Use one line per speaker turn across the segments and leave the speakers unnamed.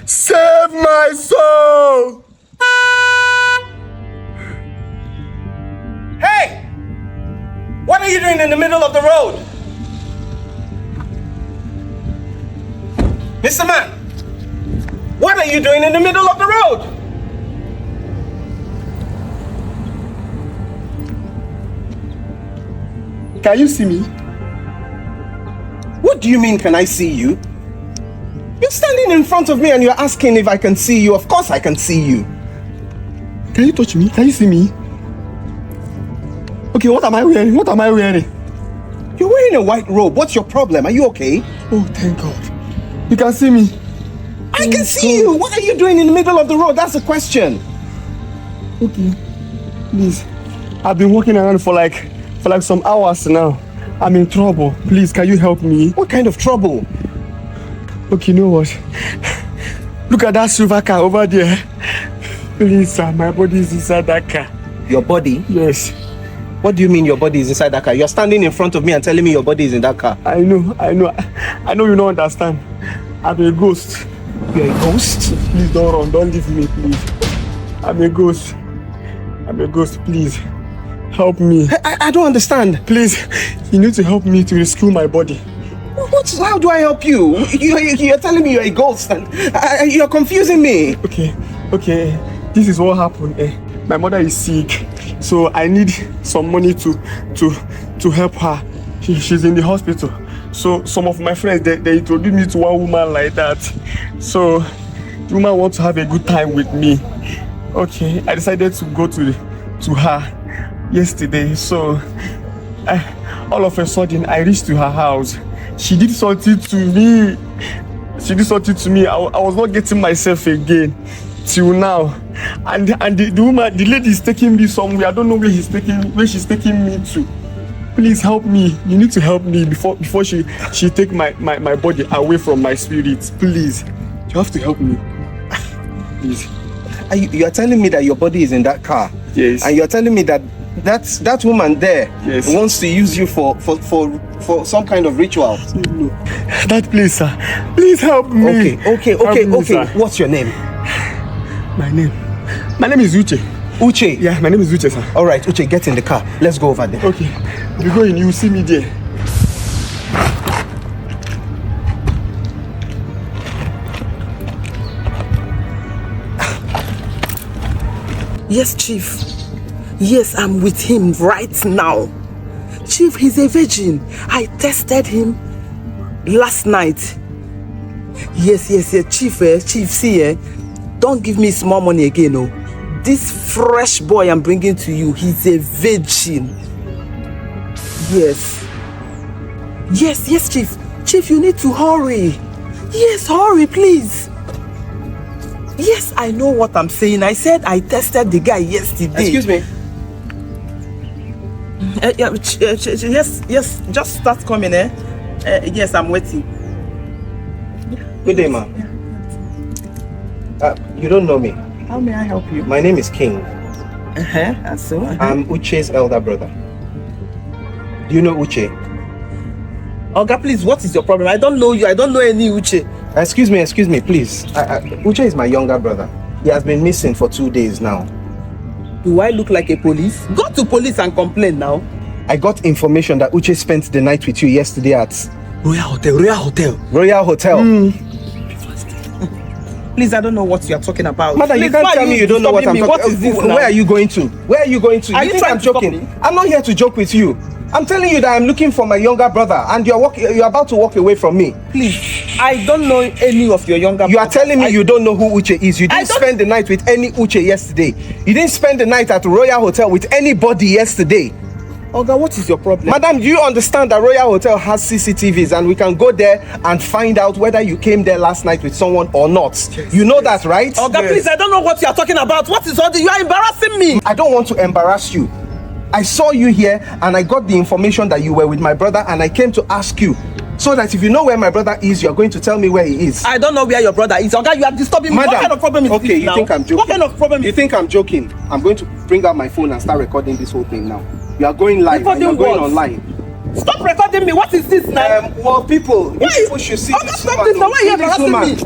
Save my soul!
Hey! What are you doing in the middle of the road? Mr. Man! What are you doing in the middle of the road?
Can you see me?
What do you mean, can I see you? You're standing in front of me and you're asking if I can see you. Of course I can see you.
Can you touch me? Can you see me? Okay, what am I wearing? What am I wearing?
You're wearing a white robe. What's your problem? Are you okay?
Oh, thank God. You can see me.
I can see you. What are you doing in the middle of the road? That's the question.
Okay. Please. I've been walking around for like some hours now. I'm in trouble. Please, can you help me?
What kind of trouble?
Okay, you know what? Look at that silver car over there. Please, sir, my body is inside that car.
Your body?
Yes.
What do you mean your body is inside that car? You're standing in front of me and telling me your body is in that car.
I know you don't understand. I'm a ghost.
You're a ghost?
Please don't run, don't leave me, please. I'm a ghost. Please. Help me.
I don't understand.
Please, you need to help me to rescue my body.
How do I help you? You're telling me you're a ghost and you're confusing me.
Okay. This is what happened. My mother is sick, so I need some money to help her. She's in the hospital. So some of my friends, they introduced me to one woman like that. So the woman wants to have a good time with me. Okay, I decided to go to her yesterday. So all of a sudden I reached to her house. She did something to me. I was not getting myself again till now. And the woman, the lady is taking me somewhere. I don't know where she's taking me to. Please help me. You need to help me before she take my body away from my spirit. Please. You have to help me. Please.
You are telling me that your body is in that car?
Yes.
And you're telling me that woman there wants to use you for some kind of ritual?
No. That place, sir. Please help me.
Okay. What's your name?
My name is Uche.
Uche?
Yeah, my name is Uche, sir.
All right, Uche, get in the car. Let's go over there.
Okay. You go in, you will see me there.
Yes, Chief. Yes, I'm with him right now. Chief, he's a virgin. I tested him last night. Yes. Chief, see, don't give me small money again, no. This fresh boy I'm bringing to you, he's a virgin. Yes, Chief. Chief, you need to hurry. Yes, hurry, please. Yes, I know what I'm saying. I said I tested the guy yesterday.
Excuse me.
Yes, just start coming, yes, I'm waiting.
Good day, ma'am. You don't know me.
How may I help you?
My name is Khing.
I'm
Uche's elder brother. Do you know Uche?
Oga, please, what is your problem? I don't know you. I don't know any Uche.
Excuse me, please. Uche is my younger brother. He has been missing for 2 days now.
Do I look like a police? Go to police and complain now.
I got information that Uche spent the night with you yesterday at
Royal Hotel.
Royal Hotel.
Please, I don't know what you are talking about.
Madam, you can't tell me you don't know what I'm talking about.
What is this now?
Where are you going to? You think I'm joking? I'm not here to joke with you. I'm telling you that I'm looking for my younger brother and you're about to walk away from me.
Please, I don't know any of your younger brothers.
You are telling me you don't know who Uche is. You didn't spend the night with any Uche yesterday. You didn't spend the night at Royal Hotel with anybody yesterday.
Oga, what is your problem?
Madam, do you understand that Royal Hotel has CCTVs and we can go there and find out whether you came there last night with someone or not? Yes, you know that, right?
Oga, please, I don't know what you are talking about. What is all this? You are embarrassing me.
I don't want to embarrass you. I saw you here and I got the information that you were with my brother and I came to ask you so that if you know where my brother is, you're going to tell me where he is.
I don't know where your brother is. Oga, you are disturbing me.
Madam,
what kind of problem is
okay,
this
you
now?
think I'm joking?
What kind of problem
You
is
think I'm joking? I'm going to bring out my phone and start recording this whole thing now. You are going live and you're going online.
Stop recording me. What is this now?
Well, people should see
Oga,
this
stop
woman.
this now. Why are you embarrassing me?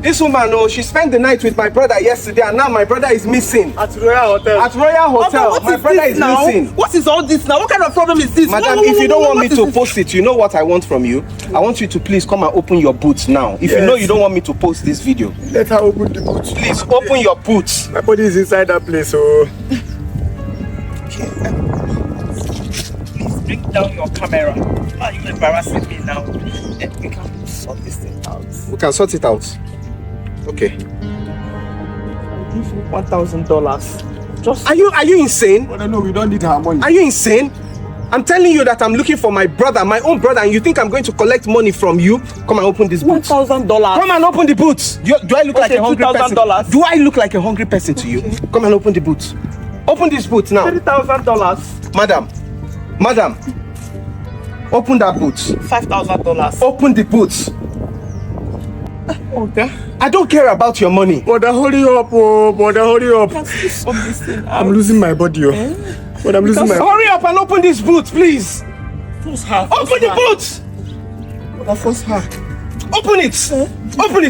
This woman, oh, she spent the night with my brother yesterday, and now my brother is missing.
At Royal Hotel.
At Royal Hotel,
What
my
is
brother
this
is
now?
missing.
What is all this now? What kind of problem is this?
Madam, if you don't want me to post it, you know what I want from you? I want you to please come and open your boots now. If you know you don't want me to post this video.
Let her open the boot.
Please, open your boots.
My body is inside that place, so...
Please bring down your camera. Why are you embarrassing me now? We can sort this thing out.
We can sort it out. Okay.
I'll give you $1,000. Just
Are you insane?
But no, we don't need her money.
Are you insane? I'm telling you that I'm looking for my brother, my own brother, and you think I'm going to collect money from you? Come and open this boots.
$1,000.
Come and open the boots. Do I look like a hungry person?
$2,000.
Do I look like a hungry person to you? Come and open the boots. Open this boots now.
$30,000.
Madam. Open that boots.
$5,000.
Open the boots.
Okay.
I don't care about your money.
But hurry up, oh, but hurry up. I'm losing my body, oh. But I'm losing my...
Hurry up and open this boot, please.
Force her.
Open the boots.
Force her.
Open it.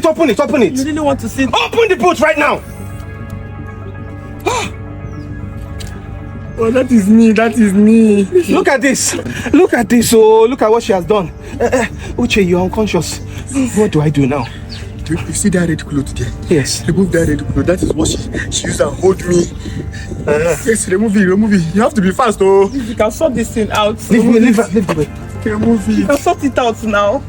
Open it.
You really want to see?
Open the boot right now.
Oh, that is me.
Look at this. Oh, look at what she has done. Uche, you're unconscious. What do I do now?
You see that red cloth there?
Yes.
Remove that red cloth. That is what she used to hold me. Yes, remove it. You have to be fast, oh.
You can sort this thing out.
Leave the way.
Remove
You
it.
can sort it out now.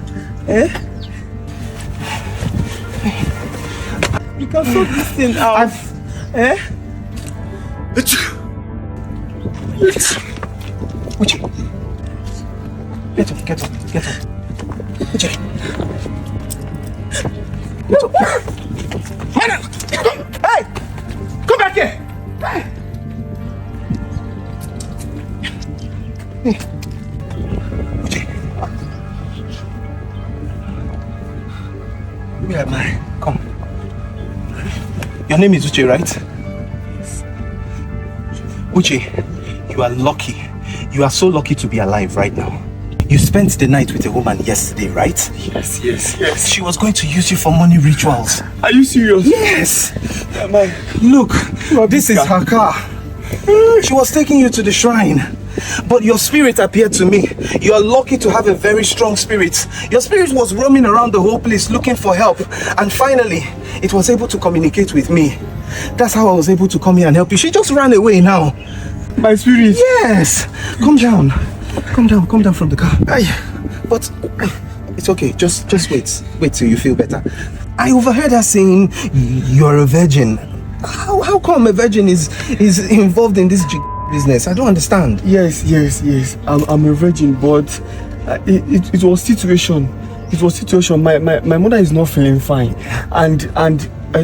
You can sort this thing out.
Uche. Get up. Uche. Get up. Hey! Come back here! Hey! Uche. Where am I? Come. Your name is Uche, right? Uche, you are lucky. You are so lucky to be alive right now. You spent the night with a woman yesterday, right?
Yes.
She was going to use you for money rituals.
Are you serious?
Yes. Look, this is her car. She was taking you to the shrine. But your spirit appeared to me. You are lucky to have a very strong spirit. Your spirit was roaming around the whole place looking for help. And finally, it was able to communicate with me. That's how I was able to come here and help you. She just ran away now.
My spirit?
Yes. Come down from the car. But it's okay. Just wait till you feel better. I overheard her saying you're a virgin. How come a virgin is involved in this business? I don't understand.
Yes. I'm a virgin, but it was situation. My mother is not feeling fine, and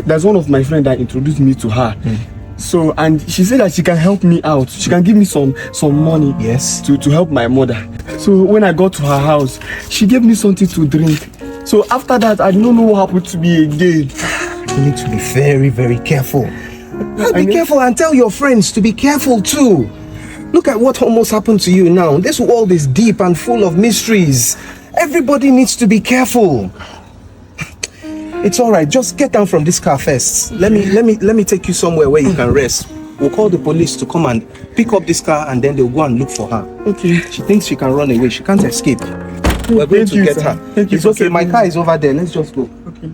there's one of my friends that introduced me to her. So, and she said that she can help me out. She can give me some money.
Yes.
To help my mother. So when I got to her house, she gave me something to drink. So after that, I don't know what happened to me again.
You need to be very, very careful. Be careful and tell your friends to be careful too. Look at what almost happened to you now. This world is deep and full of mysteries. Everybody needs to be careful. It's all right. Just get down from this car first. Let me take you somewhere where you can rest. We'll call the police to come and pick up this car, and then they'll go and look for her.
Okay.
She thinks she can run away. She can't escape. We're going to get her.
Thank you.
It's okay. My car is over there. Let's just go.
Okay.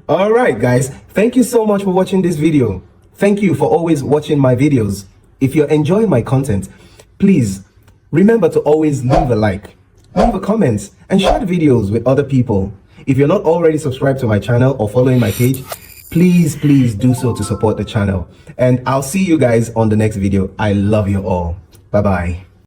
All right, guys. Thank you so much for watching this video. Thank you for always watching my videos. If you're enjoying my content, please remember to always leave a like, leave a comment, and share the videos with other people. If you're not already subscribed to my channel or following my page, please do so to support the channel. And I'll see you guys on the next video. I love you all. Bye-bye.